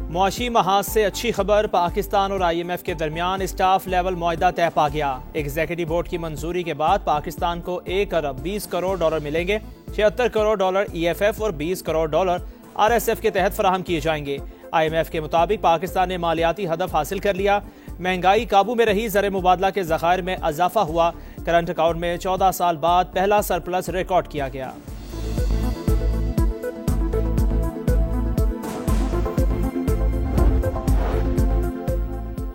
मुआशी महाज से अच्छी खबर, पाकिस्तान और IMF के दरमियान स्टाफ लेवल मुआहदा तय पा गया। एग्जीक्यूटिव बोर्ड की मंजूरी के बाद पाकिस्तान को 1 अरब 20 करोड़ डॉलर मिलेंगे। 76 करोड़ डॉलर EFF और 20 करोड़ डॉलर RSF के तहत फराहम किए जाएंगे। IMF के मुताबिक पाकिस्तान ने मालियाती हदफ हासिल कर लिया। महंगाई काबू में रही, ज़र मुबादला के ज़खायर में इजाफा हुआ। करंट अकाउंट में 14 साल बाद पहला सरप्लस रिकॉर्ड किया गया।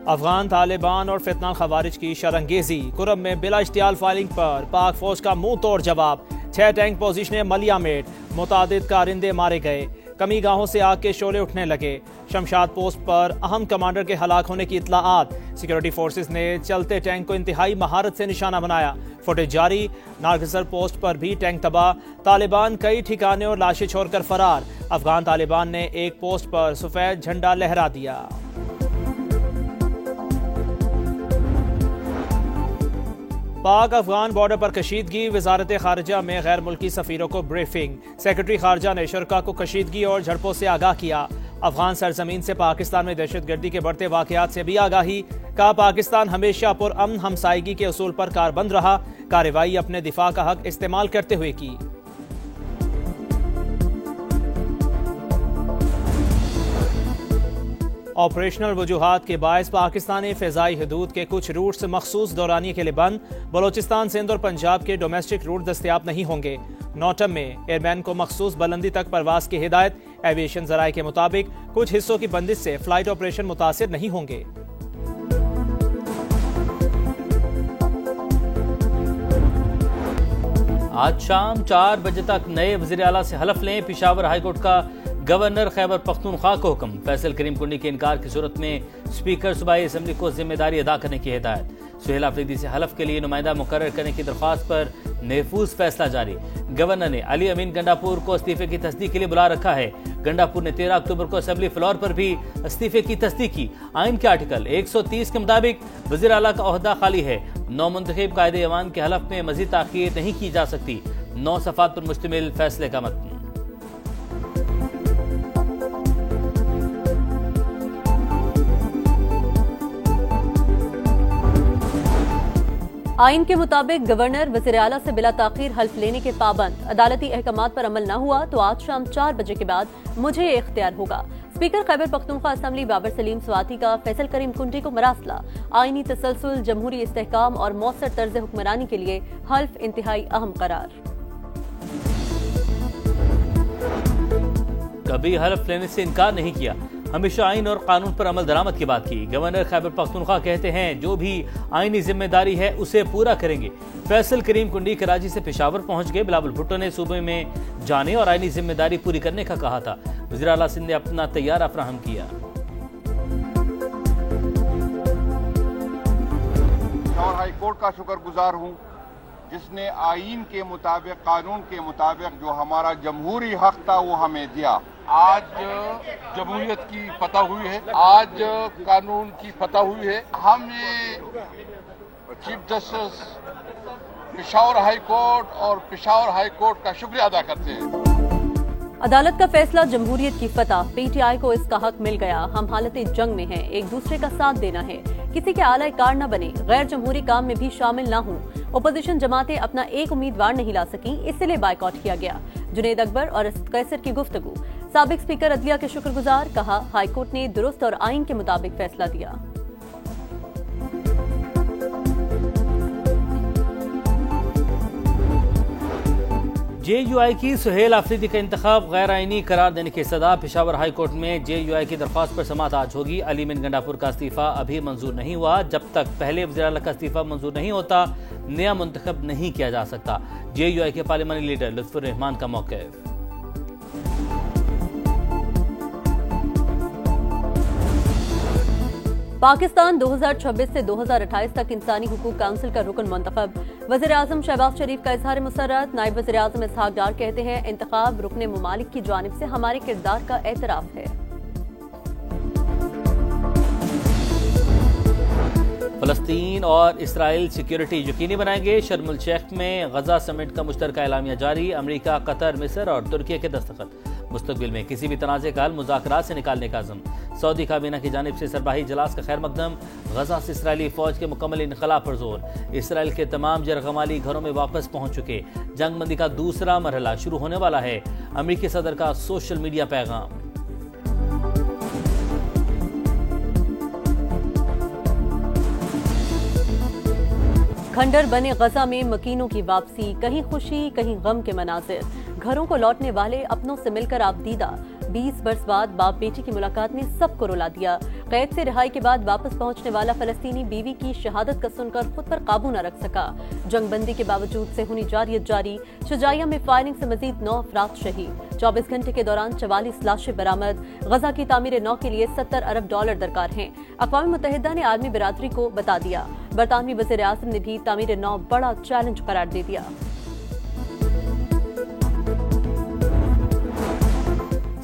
अफगान तालिबान और फितनाल खवारिज की शरंगेजी। कुरम में बिला इश्तियाल फायरिंग पर पाक फौज का मुंह तोड़ जवाब। 6 टैंक पोजीशनें मलियामेट, मुतादिद कारिंदे मारे गए। कमी गाहों से आग के शोले उठने लगे। शमशाद पोस्ट पर अहम कमांडर के हलाक होने की इत्तलाआत। सिक्योरिटी फोर्सेस ने चलते टैंक को इंतहाई महारत से निशाना बनाया। फुटेज जारी। नारगसर पोस्ट पर भी टैंक तबाह। तालिबान कई ठिकाने और लाशें छोड़कर फरार। अफगान तालिबान ने एक पोस्ट पर सफेद झंडा लहरा दिया। पाक अफगान बॉर्डर पर कशीदगी। वजारत खारजा में गैर मुल्की सफीरों को ब्रीफिंग। सेक्रेटरी खारजा ने शुरा को कशीदगी और झड़पों से आगाह किया। अफगान सरजमीन से पाकिस्तान में दहशतगर्दी के बढ़ते वाकयात से भी आगाही। कहा, पाकिस्तान हमेशा पुरअमन हमसायगी के उसूल पर कारबंद रहा। कार्रवाई अपने दिफा का हक इस्तेमाल करते हुए की। ऑपरेशनल वजूहात के बायस पाकिस्तानी फ़िज़ाई हदूद के कुछ रूट्स मखसूस दौरानिए के लिए बंद। बलोचिस्तान, सिंध और पंजाब के डोमेस्टिक रूट दस्तयाब नहीं होंगे। नॉटम में एयरमैन को मखसूस बुलंदी तक परवास की हिदायत। एविएशन ज़राए के मुताबिक कुछ हिस्सों की बंदिश से फ्लाइट ऑपरेशन मुतासिर नहीं होंगे। आज शाम 4 बजे तक नए वज़ीर आला से हलफ लें। पेशावर हाईकोर्ट का गवर्नर खैबर पख्तूनख्वा को हुक्म। फैसल करीम कुंडी के इनकार की सूरत में स्पीकर सूबाई असम्बली को जिम्मेदारी अदा करने की हिदायत। सुहेल आफरीदी से हलफ के लिए नुमाइंदा मुकर्रर करने की दरख्वास्त पर महफूज फैसला जारी। गवर्नर ने अली अमीन गंडापुर को इस्तीफे की तस्दीक के लिए बुला रखा है। गंडापुर ने 13 अक्टूबर को असम्बली फ्लोर पर भी इस्तीफे की तस्दीक की। आइन के आर्टिकल 130 के मुताबिक वज़ीर आला का ओहदा खाली है। नौमुंतखब कायदे अवान के हलफ में मजीद ताखीर नहीं की जा सकती। 9 सफ़ात पर मुश्तमिल फैसले का मतन। आइन के मुताबिक गवर्नर वज़ीर आला से बिला ताखीर हल्फ लेने के पाबंद। अदालती अहकामात पर अमल न हुआ तो आज शाम 4 बजे के बाद मुझे ये इख्तियार होगा। स्पीकर खैबर पख्तूनख्वा असम्बली बाबर सलीम स्वाति का फैसल करीम कुंडी को मरासला। आइनी तसलसल, जमहूरी इस्तेहकाम और मौसर तर्ज हुक्मरानी के लिए हल्फ इंतहाई अहम करार। कभी हल्फ लेने से इनकार नहीं किया, हमेशा आइन और कानून पर अमल दरामद की बात की। गवर्नर खैबर पख्तूनख्वा कहते हैं जो भी आइनी जिम्मेदारी है उसे पूरा करेंगे। फैसल करीम कुंडी कराची से पेशावर पहुंच गए। बिलावल भुट्टो ने सूबे में जाने और आइनी जिम्मेदारी पूरी करने का कहा था। वज़ीर आला सिंध ने अपना तैयारा फराहम किया। और हाई कोर्ट का शुक्रगुजार हूँ जिसने आइन के मुताबिक, कानून के मुताबिक जो हमारा जमहूरी हक था वो हमें दिया। आज जमहूरियत की फतह हुई है, आज कानून की फतह हुई है। हम ये chief justice Peshawar high court और पेशावर हाई कोर्ट का शुक्रिया अदा करते हैं। अदालत का फैसला, जमहूरियत की फतह। PTI को इसका हक मिल गया। हम हालत जंग में हैं, एक दूसरे का साथ देना है। किसी के आला कार न बने, गैर जमहूरी काम में भी शामिल न हों। ओपोजिशन जमातें अपना एक उम्मीदवार नहीं ला सकी, इसलिए बायकॉट किया गया। जुनेद अकबर और कैसर की गुफ्तगू। साबिक स्पीकर अदलिया के शुक्रगुजार। कहा, हाईकोर्ट ने दुरुस्त और आइन के मुताबिक फैसला दिया। JUI की सुहेल आफरीदी का इंतखाब गैर आइनी करार देने की सदा। पेशावर हाई कोर्ट में JUI की दरख्वास्त पर समाअत आज होगी। अली अमीन गंडापुर का इस्तीफा अभी मंजूर नहीं हुआ। जब तक पहले वज़ीर आला का इस्तीफा मंजूर नहीं होता नया मुंतखब नहीं किया जा सकता। JUI के पार्लियामानी लीडर लुत्फुर रहमान का मौक़िफ़। पाकिस्तान 2026 से 2028 तक इंसानी हुकूक काउंसिल का रुकन मुंतखब। वज़ीर आज़म शहबाज शरीफ का इजहार मुसर्रत। नायब वज़ीर आज़म इसहाक डार कहते हैं, इंतखाब रुकने मुमालिक की जानिब से हमारे किरदार का एतराफ़ है। फ़लस्तीन और इसराइल सिक्योरिटी यकीनी बनाएंगे। शर्म अल शेख में गजा समिट का मुश्तरका एलामिया जारी। अमेरिका, कतर, मिस्र और तुर्की के दस्तखत। मुस्तकबिल में किसी भी तनाज़े का हल मुज़ाकरात से निकालने का अज़म। सऊदी काबीना की जानिब से सरबराही इजलास का खैर मकदम। गजा से इसराइली फौज के मुकम्मल इनकला पर जोर। इसराइल के तमाम जरगमाली घरों में वापस पहुंच चुके। जंग बंदी का दूसरा मरहला शुरू होने वाला है। अमेरिकी सदर का सोशल मीडिया पैगाम। खंडर बने गजा में मकीनों की वापसी, कहीं खुशी कहीं गम के मनाजिर। घरों को लौटने वाले अपनों से मिलकर आपदीदा। 20 बरस बाद बाप बेटी की मुलाकात ने सबको रुला दिया। कैद से रिहाई के बाद वापस पहुंचने वाला फलस्तीनी बीवी की शहादत का सुनकर खुद पर काबू न रख सका। जंगबंदी के बावजूद सेहूनी जारियत जारी। शुजाइया में फायरिंग से मजीद 9 अफराद शहीद। 24 घंटे के दौरान 44 लाशें बरामद। गजा की तामीर नौ के लिए $70 अरब दरकार हैं। अक़वाम मुत्तहिदा ने आलमी बिरादरी को बता दिया। बरतानवी वज़ीर आज़म ने भी तामीर नौ बड़ा चैलेंज करार दे दिया।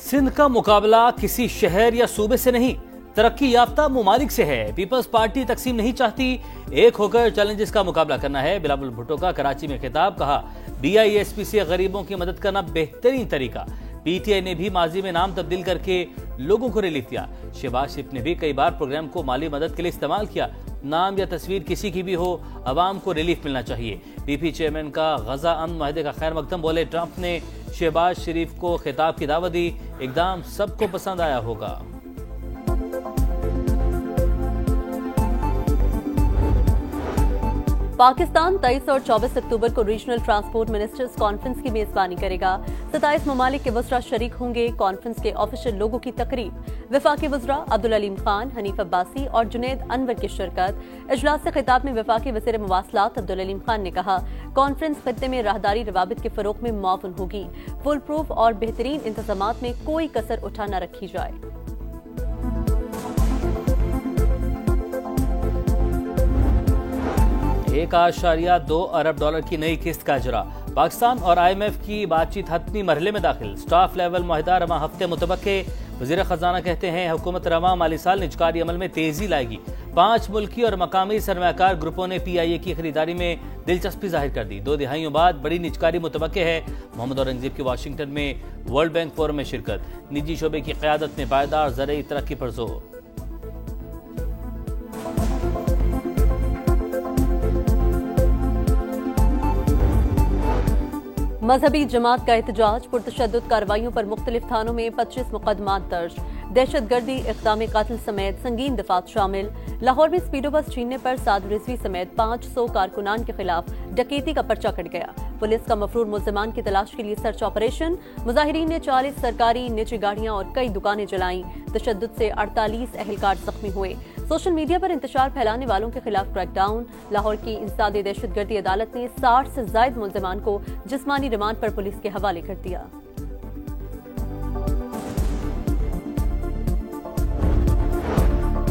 सिंध का मुकाबला किसी शहर या सूबे से नहीं, तरक्की याफ्ता मुमालिक से है। पीपल्स पार्टी तकसीम नहीं चाहती, एक होकर चैलेंजेस का मुकाबला करना है। बिलावल भुट्टो का कराची में खिताब। कहा, BISP से गरीबों की मदद करना बेहतरीन तरीका। PTI ने भी माजी में नाम तब्दील करके लोगों को रिलीफ दिया। शहबाज शरीफ ने भी कई बार प्रोग्राम को माली मदद के लिए इस्तेमाल किया। नाम या तस्वीर किसी की भी हो, अवाम को रिलीफ मिलना चाहिए। PP चेयरमैन का गजा अमन माहदे का खैर मकदम। बोले, ट्रंप ने शहबाज शरीफ को खिताब की दावत दी, इकदाम सबको पसंद आया होगा। पाकिस्तान 23 और 24 अक्टूबर को रीजनल ट्रांसपोर्ट मिनिस्टर्स कॉन्फ्रेंस की मेजबानी करेगा। 27 ममालिक के वज़रा शरीक होंगे। कॉन्फ्रेंस के ऑफिशियल लोगों की तकरीब। वफाकी वज़रा अब्दुल अलीम खान, हनीफ अब्बासी और जुनैद अनवर की शिरकत। इजलास से खिताब में वफाकी वज़ीर मवासलात अब्दुल अलीम खान ने कहा, कॉन्फ्रेंस खत्ते में राहदारी रवाबित के फरोग में मुआवन होगी। फुल प्रूफ और बेहतरीन इंतजामात में कोई कसर उठा न रखी जाए। 1.2 अरब डॉलर की नई किस्त का इजरा। पाकिस्तान और IMF की बातचीत हतमी मरहले में दाखिल। स्टाफ लेवल मुआहदा रवा हफ्ते मुतबक्के। वज़ीर खजाना कहते हैं, हुकूमत रवा माली साल निजकारी अमल में तेजी लाएगी। 5 मुल्की और मकामी सरमायाकार ग्रुपों ने PIA की खरीदारी में दिलचस्पी जाहिर कर दी। 2 दिहाइयों बाद बड़ी निजकारी मुतबक्के है। मोहम्मद औरंगजेब की वाशिंगटन में वर्ल्ड बैंक फोरम में शिरकत। निजी शोबे की क़यादत में पायदार ज़रई तरक्की पर जोर। मजहबी जमात का एहतजाज। पुरतशद्दुद कार्रवाइयों पर मुख्तलिफ थानों में 25 मुकदमात दर्ज। दहशतगर्दी, इक़दाम कत्ल समेत संगीन दफात शामिल। लाहौर में स्पीडो बस छीनने पर साद रिजवी समेत 500 कारकुनान के खिलाफ डकैती का पर्चा कट गया। पुलिस का मफरूर मुल्ज़िमान की तलाश के लिए सर्च ऑपरेशन। मुजाहिरीन ने 40 सरकारी निजी गाड़ियां और कई दुकानें जलाईं। तशद्दुद से 48 अहलकार जख्मी हुए। सोशल मीडिया पर इंतशार फैलाने वालों के खिलाफ क्रैकडाउन। लाहौर की इंसदादी दहशतगर्दी अदालत ने 60 से जायद मुल्ज़िमान को जिस्मानी रिमांड पर पुलिस के हवाले कर दिया।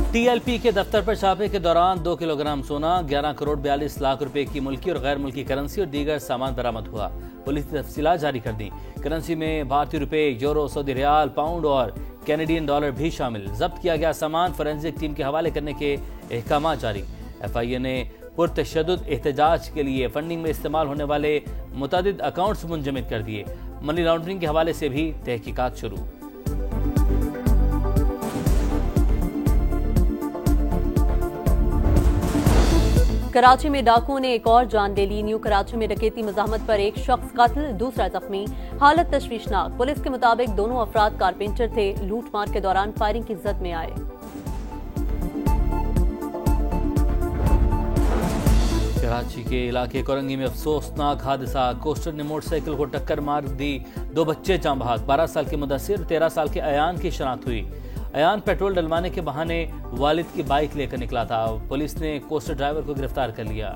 TLP के दफ्तर पर छापे के दौरान 2 किलोग्राम सोना, 11 करोड़ 42 लाख रुपए की मुल्की और गैर मुल्की करेंसी और दीगर सामान बरामद हुआ। पुलिस ने तफसीलात जारी कर दी। करेंसी में भारतीय रुपए, यूरो, सऊदी रियाल, पाउंड और कैनेडियन डॉलर भी शामिल। जब्त किया गया सामान फोरेंसिक टीम के हवाले करने के अहकाम जारी। FIA ने पुरतशद्दुद एहतजाज के लिए फंडिंग में इस्तेमाल होने वाले मुतअद्दिद अकाउंट्स मुंजमद कर दिए। मनी लॉन्ड्रिंग के हवाले से भी तहकीकात शुरू। कराची में डाकुओं ने एक और जान ले ली। न्यू कराची में डकैती मज़ाहमत पर एक शख्स कत्ल, दूसरा जख्मी। हालत तशवीशनाक। पुलिस के मुताबिक दोनों अफराद कारपेंटर थे। लूटमार के दौरान फायरिंग की जद में आए। कराची के इलाके कोरंगी में अफसोसनाक हादसा। कोस्टर ने मोटरसाइकिल को टक्कर मार दी। 2 बच्चे जाँ बहक। 12 साल के मुदस्सिर, 13 साल के अयान की शनाख्त हुई। अयान पेट्रोल डलवाने के बहाने वालिद की बाइक लेकर निकला था। पुलिस ने कोस्टर ड्राइवर को गिरफ्तार कर लिया।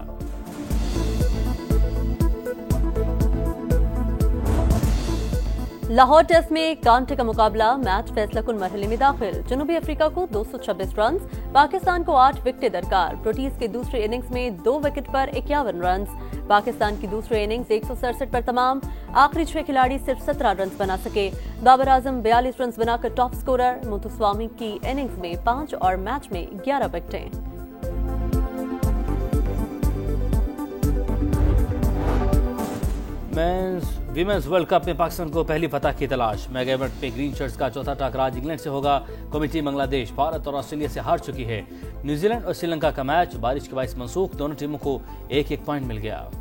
लाहौर टेस्ट में कांटे का मुकाबला। मैच फैसला कुन मरहले में दाखिल। जनूबी अफ्रीका को 226 रन, पाकिस्तान को 8 विकेटें दरकार। प्रोटीज के दूसरे इनिंग्स में 2 विकेट पर 51 रन। पाकिस्तान की दूसरे इनिंग्स 167 पर तमाम। आखिरी 6 खिलाड़ी सिर्फ 17 रन बना सके। बाबर आजम 42 रन बनाकर टॉप स्कोरर। मुथुस्वामी की इनिंग्स में 5 और मैच में 11 विकेटें। मेंस विमेंस वर्ल्ड कप में पाकिस्तान को पहली फतह की तलाश। मेगा इवेंट में ग्रीन शर्ट्स का चौथा टकराव आज इंग्लैंड से होगा। कमेटी बांग्लादेश, भारत और ऑस्ट्रेलिया से हार चुकी है। न्यूजीलैंड और श्रीलंका का मैच बारिश के बायस मनसूख। दोनों टीमों को एक एक पॉइंट मिल गया।